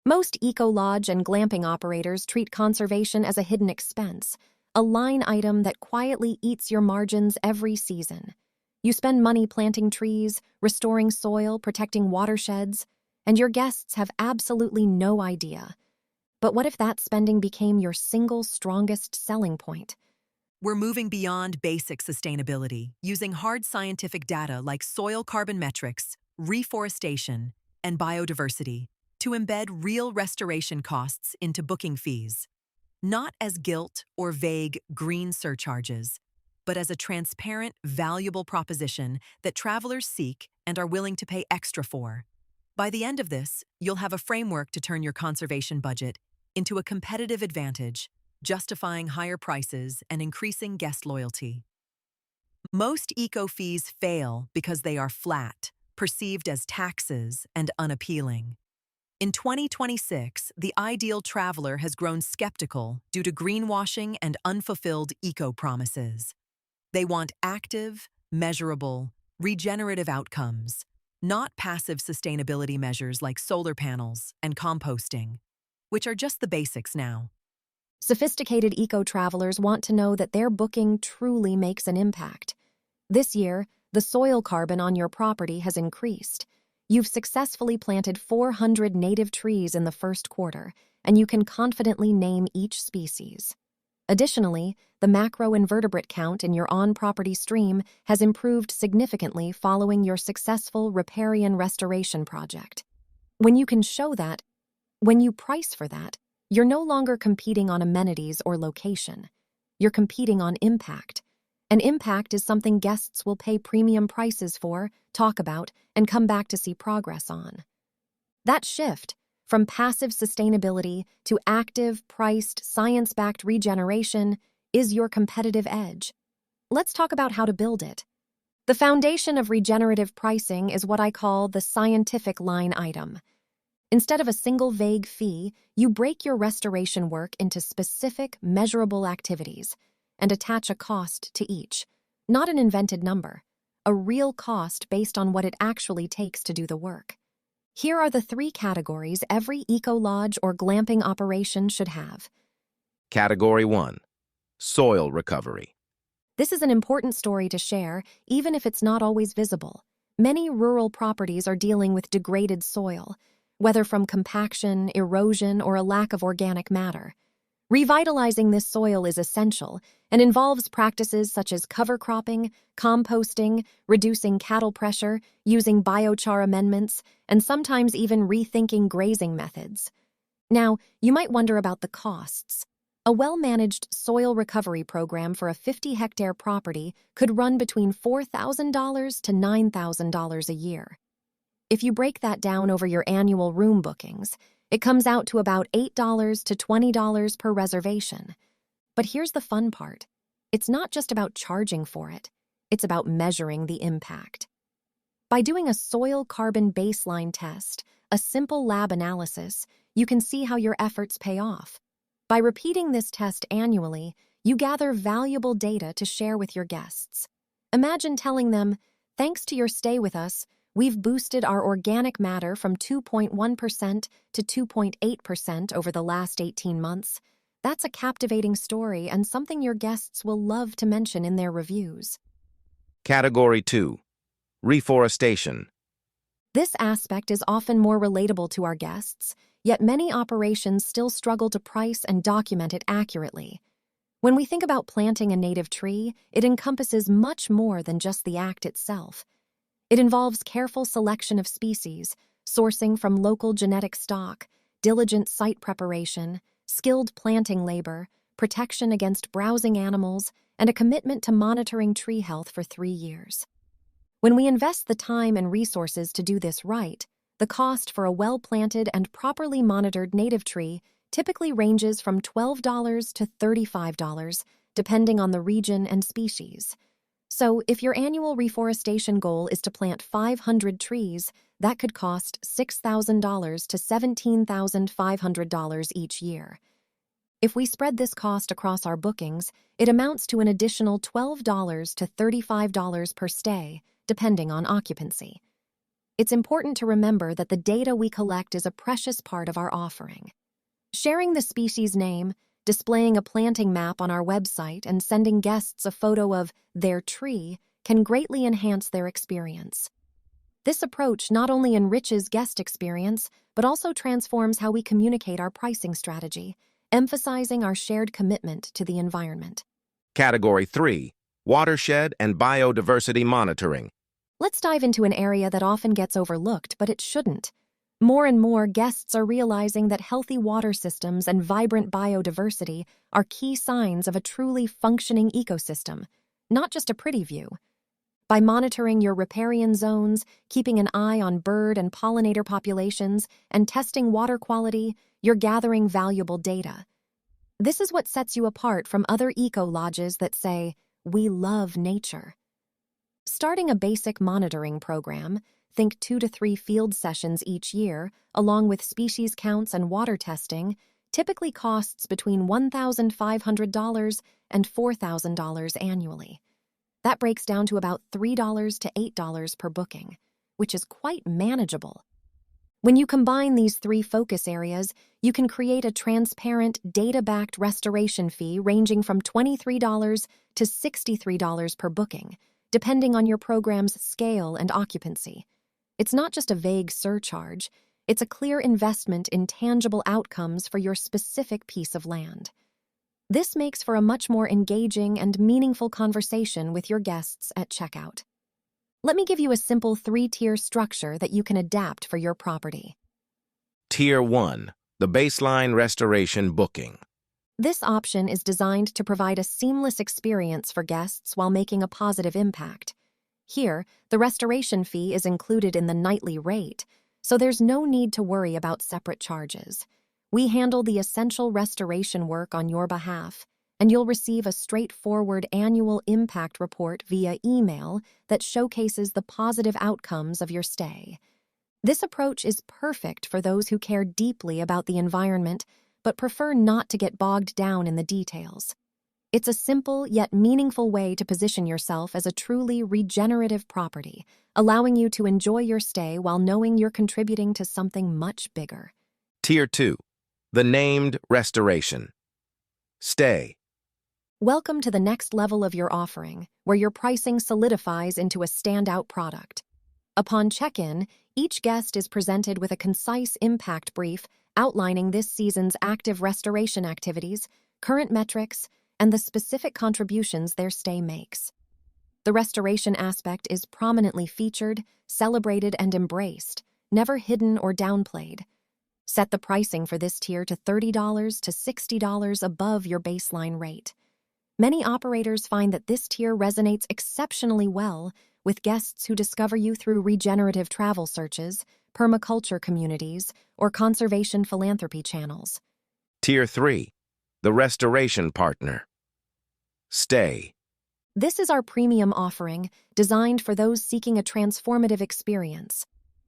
Most eco-lodge and glamping operators treat conservation as a hidden expense, a line item that quietly eats your margins every season. You spend money planting trees, restoring soil, protecting watersheds, and your guests have absolutely no idea. But what if that spending became your single strongest selling point? We're moving beyond basic sustainability, using hard scientific data like soil carbon metrics, reforestation, and biodiversity to embed real restoration costs into booking fees. Not as guilt or vague green surcharges, but as a transparent, valuable proposition that travelers seek and are willing to pay extra for. By the end of this, you'll have a framework to turn your conservation budget into a competitive advantage, justifying higher prices and increasing guest loyalty. Most eco fees fail because they are flat, perceived as taxes and unappealing. In 2026, the ideal traveler has grown skeptical due to greenwashing and unfulfilled eco-promises. They want active, measurable, regenerative outcomes, not passive sustainability measures like solar panels and composting, which are just the basics now. Sophisticated eco-travelers want to know that their booking truly makes an impact. This year, the soil carbon on your property has increased. You've successfully planted 400 native trees in the first quarter, and you can confidently name each species. Additionally, the macroinvertebrate count in your on-property stream has improved significantly following your successful riparian restoration project. When you can show that, when you price for that, you're no longer competing on amenities or location. You're competing on impact. And impact is something guests will pay premium prices for, talk about, and come back to see progress on. That shift, from passive sustainability to active, priced, science-backed regeneration, is your competitive edge. Let's talk about how to build it. The foundation of regenerative pricing is what I call the scientific line item. Instead of a single vague fee, you break your restoration work into specific, measurable activities and attach a cost to each, not an invented number, a real cost based on what it actually takes to do the work. Here are the 3 categories every eco-lodge or glamping operation should have. Category 1. Soil recovery. This is an important story to share, even if it's not always visible. Many rural properties are dealing with degraded soil, whether from compaction, erosion, or a lack of organic matter. Revitalizing this soil is essential and involves practices such as cover cropping, composting, reducing cattle pressure, using biochar amendments, and sometimes even rethinking grazing methods. Now, you might wonder about the costs. A well-managed soil recovery program for a 50-hectare property could run between $4,000 to $9,000 a year. If you break that down over your annual room bookings, it comes out to about $8 to $20 per reservation. But here's the fun part. It's not just about charging for it. It's about measuring the impact. By doing a soil carbon baseline test, a simple lab analysis, you can see how your efforts pay off. By repeating this test annually, you gather valuable data to share with your guests. Imagine telling them, "Thanks to your stay with us, we've boosted our organic matter from 2.1% to 2.8% over the last 18 months. That's a captivating story and something your guests will love to mention in their reviews. Category 2. Reforestation. This aspect is often more relatable to our guests, yet many operations still struggle to price and document it accurately. When we think about planting a native tree, it encompasses much more than just the act itself. It involves careful selection of species, sourcing from local genetic stock, diligent site preparation, skilled planting labor, protection against browsing animals, and a commitment to monitoring tree health for 3 years. When we invest the time and resources to do this right, the cost for a well-planted and properly monitored native tree typically ranges from $12 to $35, depending on the region and species. So, if your annual reforestation goal is to plant 500 trees, that could cost $6,000 to $17,500 each year. If we spread this cost across our bookings, it amounts to an additional $12 to $35 per stay, depending on occupancy. It's important to remember that the data we collect is a precious part of our offering. Sharing the species name, displaying a planting map on our website, and sending guests a photo of their tree can greatly enhance their experience. This approach not only enriches guest experience, but also transforms how we communicate our pricing strategy, emphasizing our shared commitment to the environment. Category 3. Watershed and biodiversity monitoring. Let's dive into an area that often gets overlooked, but it shouldn't. More and more guests are realizing that healthy water systems and vibrant biodiversity are key signs of a truly functioning ecosystem, not just a pretty view. By monitoring your riparian zones, keeping an eye on bird and pollinator populations, and testing water quality, you're gathering valuable data. This is what sets you apart from other eco-lodges that say, "We love nature." Starting a basic monitoring program, think 2 to 3 field sessions each year, along with species counts and water testing, typically costs between $1,500 and $4,000 annually. That breaks down to about $3 to $8 per booking, which is quite manageable. When you combine these 3 focus areas, you can create a transparent, data-backed restoration fee ranging from $23 to $63 per booking, depending on your program's scale and occupancy. It's not just a vague surcharge, it's a clear investment in tangible outcomes for your specific piece of land. This makes for a much more engaging and meaningful conversation with your guests at checkout. Let me give you a simple 3-tier structure that you can adapt for your property. Tier 1. The baseline restoration booking. This option is designed to provide a seamless experience for guests while making a positive impact. Here, the restoration fee is included in the nightly rate, so there's no need to worry about separate charges. We handle the essential restoration work on your behalf, and you'll receive a straightforward annual impact report via email that showcases the positive outcomes of your stay. This approach is perfect for those who care deeply about the environment but prefer not to get bogged down in the details. It's a simple yet meaningful way to position yourself as a truly regenerative property, allowing you to enjoy your stay while knowing you're contributing to something much bigger. Tier 2. The named restoration. Stay. Welcome to the next level of your offering, where your pricing solidifies into a standout product. Upon check-in, each guest is presented with a concise impact brief outlining this season's active restoration activities, current metrics, and the specific contributions their stay makes. The restoration aspect is prominently featured, celebrated, and embraced, never hidden or downplayed. Set the pricing for this tier to $30 to $60 above your baseline rate. Many operators find that this tier resonates exceptionally well with guests who discover you through regenerative travel searches, permaculture communities, or conservation philanthropy channels. Tier 3. The restoration partner. Stay. This is our premium offering, designed for those seeking a transformative experience.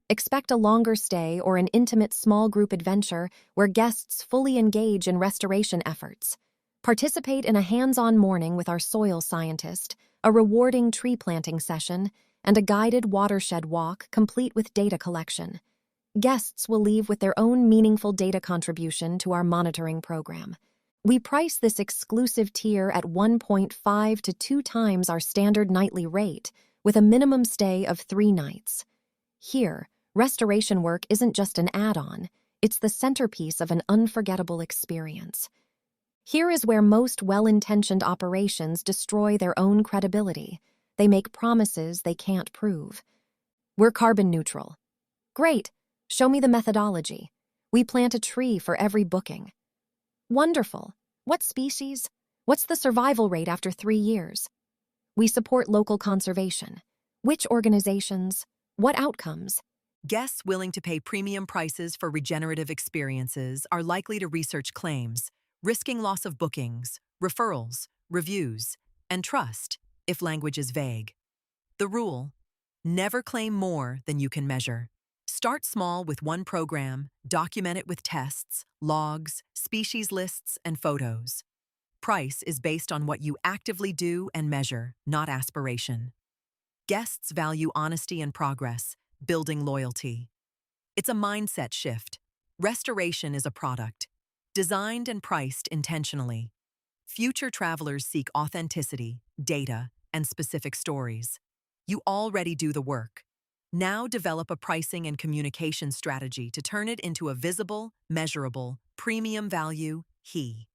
Expect a longer stay or an intimate small group adventure where guests fully engage in restoration efforts. Participate in a hands-on morning with our soil scientist, a rewarding tree planting session, and a guided watershed walk complete with data collection. Guests will leave with their own meaningful data contribution to our monitoring program. We price this exclusive tier at 1.5 to 2 times our standard nightly rate, with a minimum stay of 3 nights. Here, restoration work isn't just an add-on, it's the centerpiece of an unforgettable experience. Here is where most well-intentioned operations destroy their own credibility. They make promises they can't prove. We're carbon neutral. Great. Show me the methodology. We plant a tree for every booking. Wonderful. What species? What's the survival rate after 3 years? We support local conservation. Which organizations? What outcomes? Guests willing to pay premium prices for regenerative experiences are likely to research claims, risking loss of bookings, referrals, reviews, and trust if language is vague. The rule: never claim more than you can measure. Start small with one program, document it with tests, logs, species lists, and photos. Price is based on what you actively do and measure, not aspiration. Guests value honesty and progress, building loyalty. It's a mindset shift. Restoration is a product, designed and priced intentionally. Future travelers seek authenticity, data, and specific stories. You already do the work. Now develop a pricing and communication strategy to turn it into a visible, measurable, premium value he.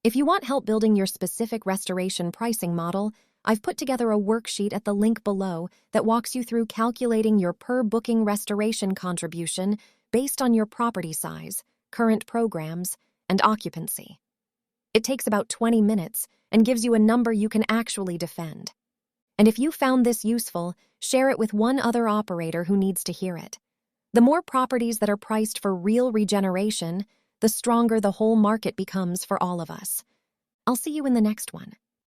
If you want help building your specific restoration pricing model, I've put together a worksheet at the link below that walks you through calculating your per-booking restoration contribution based on your property size, current programs, and occupancy. It takes about 20 minutes and gives you a number you can actually defend. And if you found this useful, share it with one other operator who needs to hear it. The more properties that are priced for real regeneration, the stronger the whole market becomes for all of us. I'll see you in the next one.